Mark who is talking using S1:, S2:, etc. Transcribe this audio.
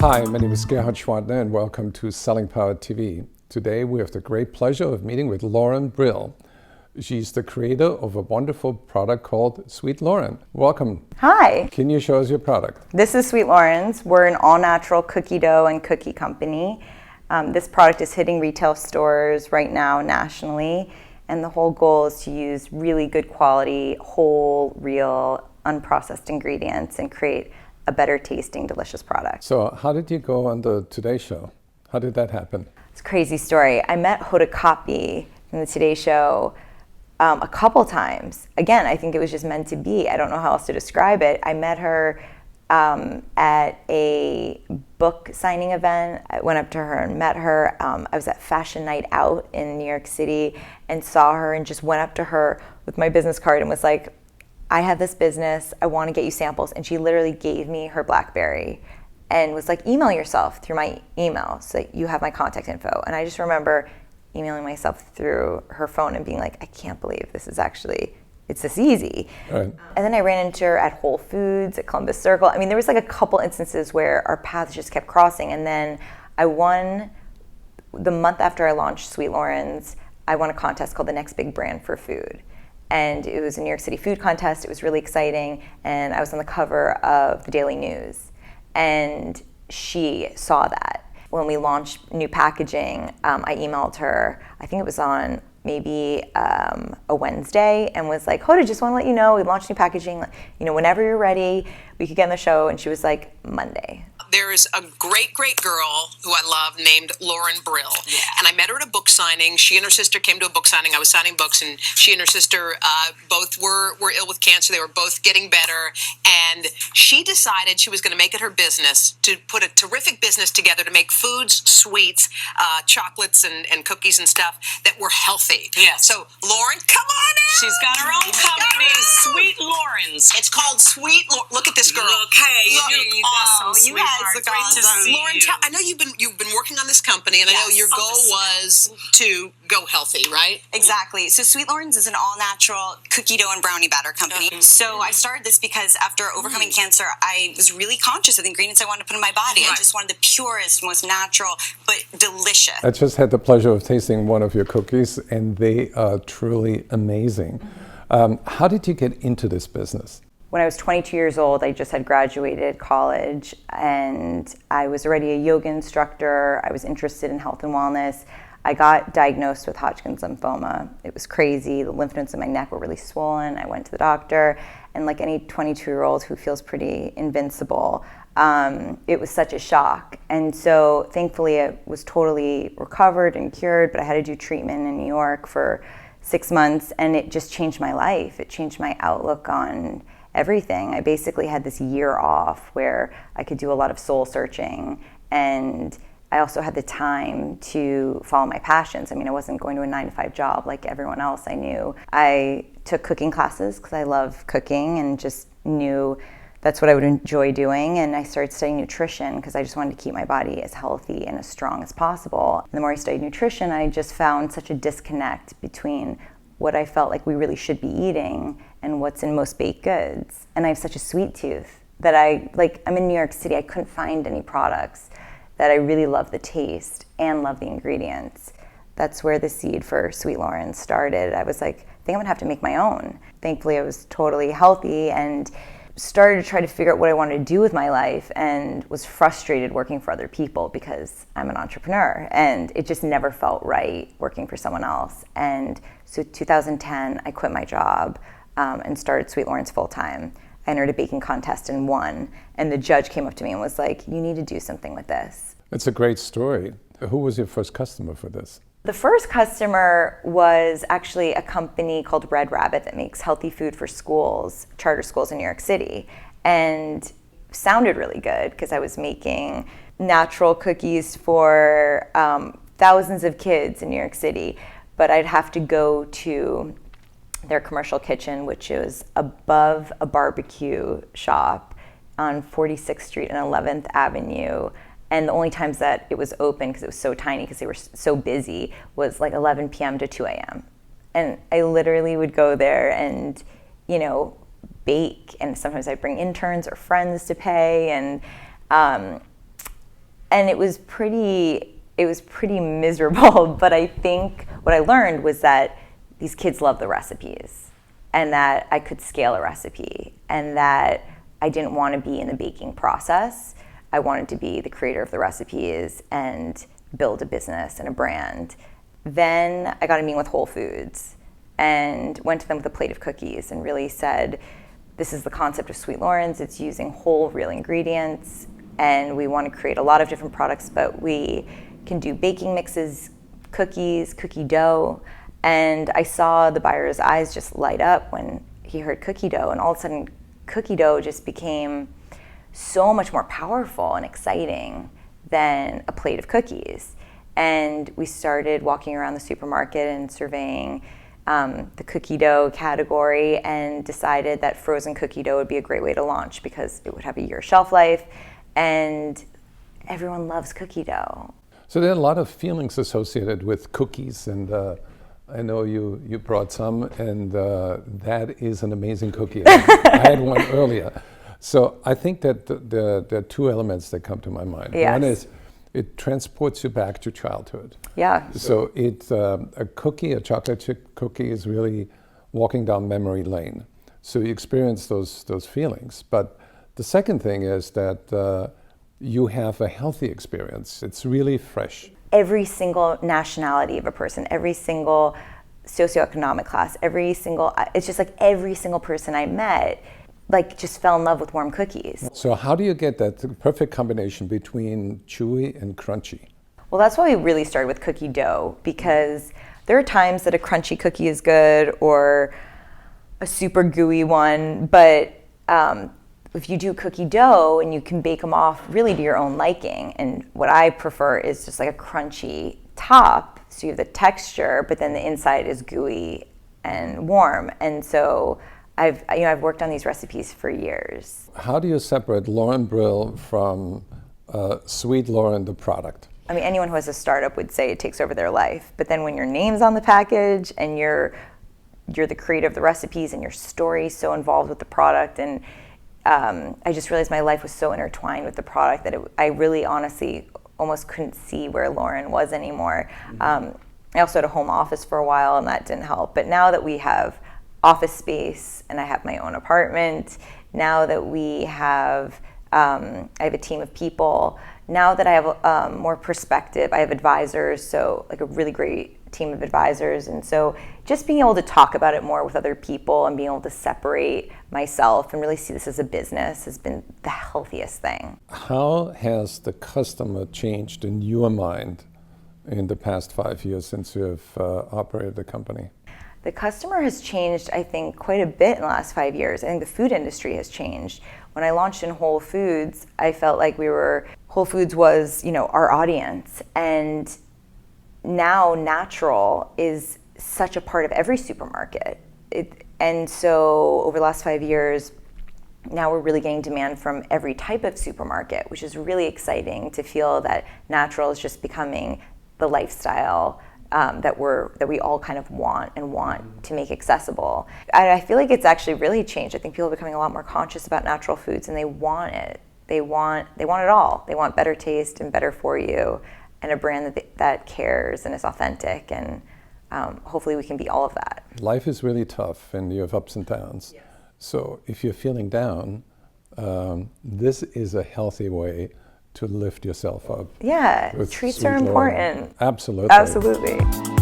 S1: Hi, my name is Gerhard Gschwandtner and welcome to Selling Power TV. Today we have the great pleasure of meeting with Loren Brill. She's the creator of a wonderful product called Sweet Loren. Welcome.
S2: Hi.
S1: Can you show us your product?
S2: This is Sweet Loren's. We're an all-natural cookie dough and cookie company. This product is hitting retail stores right now nationally, and the whole goal is to use really good quality, whole, real, unprocessed ingredients and create a better tasting, delicious product.
S1: So how did you go on the Today Show? How did that happen?
S2: It's a crazy story. I met Hoda Kotb from the Today Show a couple times. Again, I think it was just meant to be. I don't know how else to describe it. I met her at a book signing event. I went up to her and met her. I was at Fashion Night Out in New York City and saw her and just went up to her with my business card and was like, I have this business, I want to get you samples. And she literally gave me her BlackBerry and was like, email yourself through my email so that you have my contact info. And I just remember emailing myself through her phone and being like, I can't believe this is actually, it's this easy.
S1: Right.
S2: And then I ran into her at Whole Foods, at Columbus Circle. I mean, there was like a couple instances where our paths just kept crossing. And then I won, the month after I launched Sweet Loren's, I won a contest called the Next Big Brand for Food. And it was a New York City food contest. It was really exciting. And I was on the cover of the Daily News. And she saw that. When we launched new packaging, I emailed her, I think it was on maybe a Wednesday, and was like, Hoda, just want to let you know, we launched new packaging. You know, whenever you're ready, we could get on the show. And she was like, Monday.
S3: There's a great girl who I love named Loren Brill. Yeah. And I met her at a book signing. She and her sister came to a book signing. I was signing books, and she and her sister both were ill with cancer. They were both getting better. And she decided she was going to make it her business to put a terrific business together to make foods, sweets, chocolates, and cookies and stuff that were healthy. Yeah. So, Loren, come on in.
S4: She's got her own company, Sweet Loren's.
S3: It's called Sweet Loren. Look at this girl.
S4: Look, hey, you got some sweethearts. Great to see
S3: Loren,
S4: you.
S3: I know you've been working on this company, and I know your goal was to go healthy, right?
S5: Exactly. So Sweet Loren's is an all-natural cookie dough and brownie batter company. So I started this because after overcoming cancer, I was really conscious of the ingredients I wanted to put in my body. I just wanted the purest, most natural, but delicious.
S1: I just had the pleasure of tasting one of your cookies, and they are truly amazing. How did you get into this business?
S2: When I was 22 years old, I just had graduated college, and I was already a yoga instructor. I was interested in health and wellness. I got diagnosed with Hodgkin's lymphoma. It was crazy. The lymph nodes in my neck were really swollen. I went to the doctor, and like any 22-year-old who feels pretty invincible, it was such a shock. And so thankfully I was totally recovered and cured, but I had to do treatment in New York for 6 months, and it just changed my life. It changed my outlook on everything. I basically had this year off where I could do a lot of soul searching, and I also had the time to follow my passions. I mean, I wasn't going to a 9-to-5 job like everyone else I knew. I took cooking classes because I love cooking and just knew that's what I would enjoy doing. And I started studying nutrition because I just wanted to keep my body as healthy and as strong as possible. And the more I studied nutrition, I just found such a disconnect between what I felt like we really should be eating and what's in most baked goods. And I have such a sweet tooth that I'm in New York City, I couldn't find any products that I really love the taste and love the ingredients. That's where the seed for Sweet Loren started. I was like, I think I'm gonna have to make my own. Thankfully, I was totally healthy and started to try to figure out what I wanted to do with my life, and was frustrated working for other people because I'm an entrepreneur and it just never felt right working for someone else. And so 2010, I quit my job and started Sweet Loren's full time. I entered a baking contest and won, and the judge came up to me and was like, you need to do something with this.
S1: It's a great story. Who was your first customer for this?
S2: The first customer was actually a company called Red Rabbit that makes healthy food for schools, charter schools in New York City, and sounded really good because I was making natural cookies for thousands of kids in New York City. But I'd have to go to their commercial kitchen, which is above a barbecue shop on 46th Street and 11th Avenue. And the only times that it was open, because it was so tiny, because they were so busy, was like 11 p.m. to 2 a.m. And I literally would go there and, bake. And sometimes I'd bring interns or friends to pay. And And it was pretty miserable, but I think what I learned was that these kids love the recipes, and that I could scale a recipe, and that I didn't want to be in the baking process. I wanted to be the creator of the recipes and build a business and a brand. Then I got a meeting with Whole Foods and went to them with a plate of cookies and really said, this is the concept of Sweet Loren's. It's using whole, real ingredients, and we want to create a lot of different products, but we can do baking mixes, cookies, cookie dough. And I saw the buyer's eyes just light up when he heard cookie dough, and all of a sudden cookie dough just became so much more powerful and exciting than a plate of cookies. And we started walking around the supermarket and surveying the cookie dough category, and decided that frozen cookie dough would be a great way to launch because it would have a year shelf life, and everyone loves cookie dough.
S1: So there are a lot of feelings associated with cookies, and I know you brought some, and that is an amazing cookie. I had one earlier. So I think that there are two elements that come to my mind.
S2: Yes.
S1: One is it transports you back to childhood.
S2: Yeah.
S1: So it's a cookie, a chocolate chip cookie, is really walking down memory lane. So you experience those feelings. But the second thing is that you have a healthy experience. It's really fresh.
S2: Every single nationality of a person, every single socioeconomic class, it's just like every single person I met just fell in love with warm cookies.
S1: So how do you get that perfect combination between chewy and crunchy?
S2: Well, that's why we really started with cookie dough, because there are times that a crunchy cookie is good or a super gooey one, but if you do cookie dough and you can bake them off really to your own liking, and what I prefer is just like a crunchy top, so you have the texture, but then the inside is gooey and warm. And so I've worked on these recipes for years.
S1: How do you separate Loren Brill from Sweet Loren, the product?
S2: I mean, anyone who has a startup would say it takes over their life, but then when your name's on the package and you're the creator of the recipes and your story's so involved with the product, and I just realized my life was so intertwined with the product that I really honestly almost couldn't see where Loren was anymore. I also had a home office for a while, and that didn't help. But now that we have office space and I have my own apartment, now that we have, I have a team of people, now that I have more perspective, I have advisors, so like a really great team of advisors. And so just being able to talk about it more with other people and being able to separate myself and really see this as a business has been the healthiest thing.
S1: How has the customer changed in your mind in the past 5 years since you have operated the company?
S2: The customer has changed, I think, quite a bit in the last 5 years. I think the food industry has changed. When I launched in Whole Foods, I felt like Whole Foods was, our audience. And now natural is such a part of every supermarket. And so over the last 5 years, now we're really getting demand from every type of supermarket, which is really exciting to feel that natural is just becoming the lifestyle that we all kind of want to make accessible. I feel like it's actually really changed. I think people are becoming a lot more conscious about natural foods, and they want it. They want it all. They want better taste and better for you, and a brand that cares and is authentic, and hopefully we can be all of that.
S1: Life is really tough, and you have ups and downs. Yes. So if you're feeling down, this is a healthy way to lift yourself up.
S2: Yeah, treats are important.
S1: Absolutely.
S2: Absolutely.